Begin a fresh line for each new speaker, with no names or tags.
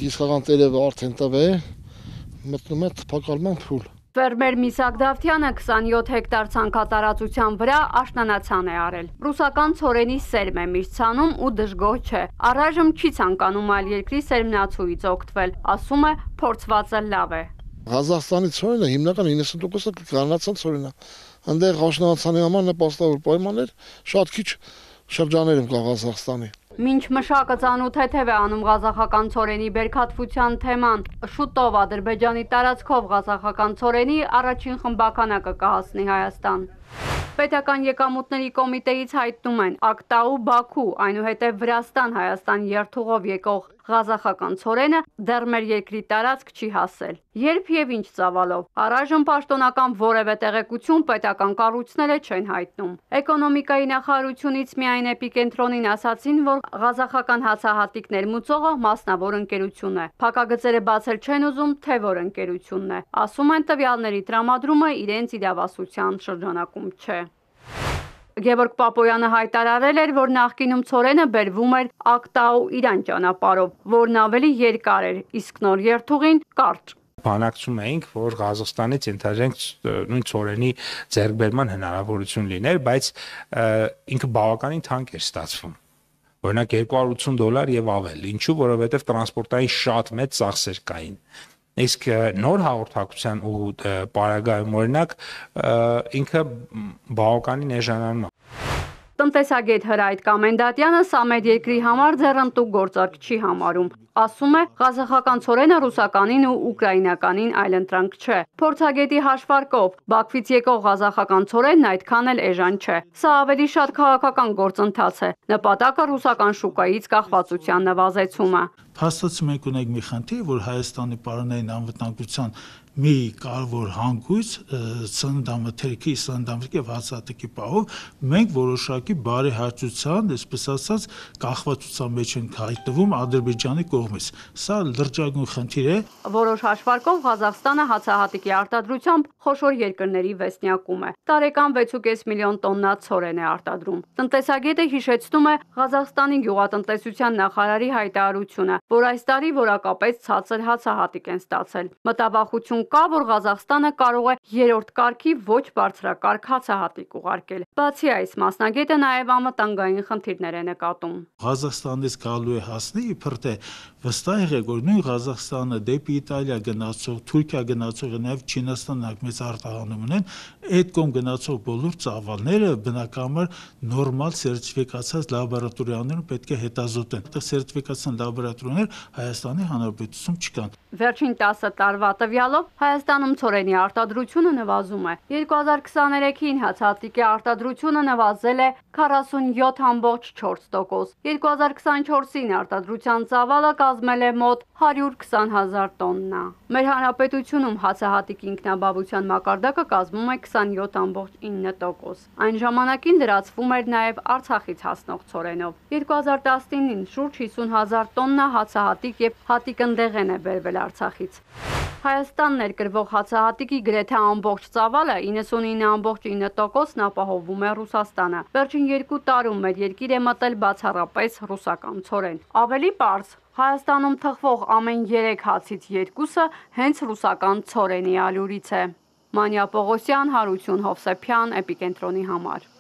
Իսկական տերևը արդեն տվե, մտնում է թփակալման փուլ։
Ֆերմեր Միսակ Դավթյանը 27 հեկտար ցանքատարածության վրա աշնանացան է արել։ Ռուսական ցորենի սերմ է միշտ ցանում ու դժգոհ չէ։ Առայժմ չի ցանկանում այլ երկրի սերմնացուից օգտվել, ասում է փորձվածը լավ է։
Ղազախստանի ցորենը հիմնական 90%-ը կանանացան ցորենը։ Այնտեղ աշնանացանի համար նպաստավոր պայմաններ շատ քիչ շրջաներում կա Ղազախստանի։
Մինչ մշակը ծանոթեթև է անում ղազախական ցորենի բերքատվության թեման, շուտով Ադրբեջանի տարածքով ղազախական ցորենի առաջին խմբականակը կհասնի Հայաստան։ Պետական եկամուտների կոմիտեից հայտնում են Ակտաու Բաքու, այնուհետև Վրաստան Հայաստան երթուղով եկող ղազախական ցորենը դեռ մեր երկրի տարածք չի հասել։ Երբ եւ ինչ ծավալով։ Առայժմ պաշտոնական որևէ տեղեկություն պետական կառույցները չեն հայտնում։ Էկոնոմիկայի նախարարությունից միայն Էպիկենտրոնին ասացին, որ ղազախական հացահատիկներ մուծողը մասնավոր ընկերություն է։ Փակագծերը բացել չեն ուզում, թե որ ընկերությունն է։ Ասում են տվյալների տրամադրումը իրենց իրավասության շրջանակում չէ։ Գևորգ Պապոյանը հայտարարել էր, որ նախկինում ցորենը բերվում էր Ակտաու Իրան ճանապարհով, որն ավելի երկար էր, իսկ նոր երթուղին կարճ։
Բանակցում էինք, որ Ղազախստանից ենթադրենք նույն ցորենի ձեռքբերման հնարավորություն լիներ, բայց ինքը բավականին թանկ էր ստացվում։ Օրինակ $280 եւ ավել։ Ինչու՞, որովհետեւ տրանսպորտային շատ մեծ ծախսեր կային։ Իսկ նոր հաղորդակցության ու պարագայում օրինակ ինքը բավականին էժանանում է։
Տնտեսագետ Հրայր Կամենդատյանը սա մեր երկրի համար ձեռնտու գործարք չի համարում։ Ասում է, ղազախական ցորենը ռուսականին ու ուկրաինականին այլընտրանք չէ։ Փորձագետի հաշվարկով Բաքվից եկող ղազախական ցորենն այդքան էլ էժան չէ։ Սա ավելի շատ քաղաքական գործընթաց է։ Նպատակը ռուսական շուկայից կախվածության նվազեցումը։
Փաստացի մենք ունենք մի խնդիր, որ Հայաստանի պարոնային անվտանգության մի կարևոր հանգույց սննդամթերքի, սննդամթերքի եւ հացահատիկի պահով մենք որոշակի բարեհաճության, այսպես ասած, կախվածության մեջ ենք հայտնվում Ադրբեջանի կողմից։ Սա լրջագույն խնդիր է։
Որոշ հաշվարկով Ղազախստանը հացահատիկի արտադրությամբ խոշոր երկրների վեցնյակում է։ Տարեկան 6.5 միլիոն տոննա ցորեն է արտադրում։ Տնտեսագետը հիշեցնում է Ղազախստանի գյուղատնտեսության նախարարի հայտարարությունը, որ այս տարի որակապես ցածր հացահատիկ են ստացել։ Մտավախություն կա, որ Ղազախստանը կարող է երրորդ կարգի ոչ բարձրակարգ հացահատիկ ուղարկել։ Բացի այս, մասնագետը նաև անվտանգային խնդիրներ է նկատում։
Ղազախստանից գալու է հասնի, իբր թե վստահ է, որ նույն Ղազախստանը դեպի Իտալիա գնացող, Թուրքիա գնացող, նաև Չինաստան մեծ արտահանում ունեն, այդ կողմ գնացող բոլոր ծավալները բնականաբար նորմալ սերտիֆիկացված լաբորատորիաներում պետք է հետազոտեն։ Այդտեղ սերտիֆիկացիան լաբորատորիաներ Հայաստանի Հանրապետությունում չկան։
Վերջին 10 տարվա տվյալով Հայաստանում ցորենի արտադրությունը նվազում է։ 2023-ին հացահատիկի արտադրությունը նվազել է 47.4%։ 2024-ին արտադրության ծավալը կազմել է մոտ 120,000 տոննա։ Մեր հանրապետությունում հացահատիկի ինքնաբավության մակարդակը կազմում է 27.9%։ Այն ժամանակին լրացվում էր նաև Արցախից հասնող ցորենով։ 2019-ին շուրջ 50,000 տոննա հացահատիկ եւ հատիկընդեղեն է բերվել Արցախից։ Հայաստան ներկրվող հացահատիկի գրեթե ամբողջ ծավալը 99.9%-ն ապահովում է Ռուսաստանը։ Վերջին 2 տարում մեր երկիր է մտել բացառապես ռուսական ցորեն։ Ավելի պարզ, Հայաստանում թխվող ամեն 3 հացից 2-ը հենց ռուսական ցորենի ալյուրից է։ Մանյա Պողոսյան, Հարություն Հովսեփյան, Էպիկենտրոնի համար։